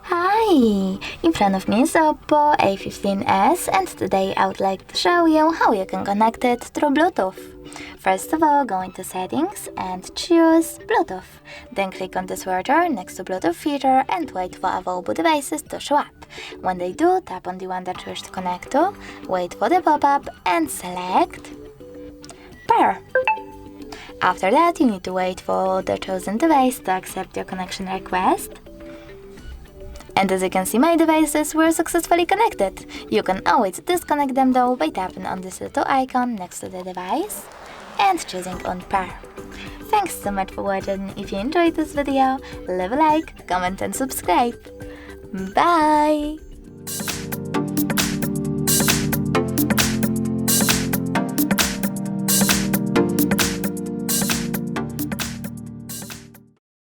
Hi! In front of me is OPPO A15s, and today I would like to show you how you can connect it through Bluetooth. First of all, go into Settings and choose Bluetooth. Then click on the switcher next to Bluetooth feature and wait for available devices to show up. When they do, tap on the one that you wish to connect to, wait for the pop-up and select Pair. After that, you need to wait for the chosen device to accept your connection request. And as you can see, my devices were successfully connected. You can always disconnect them though by tapping on this little icon next to the device and choosing Unpair. Thanks so much for watching. If you enjoyed this video, leave a like, comment and subscribe. Bye!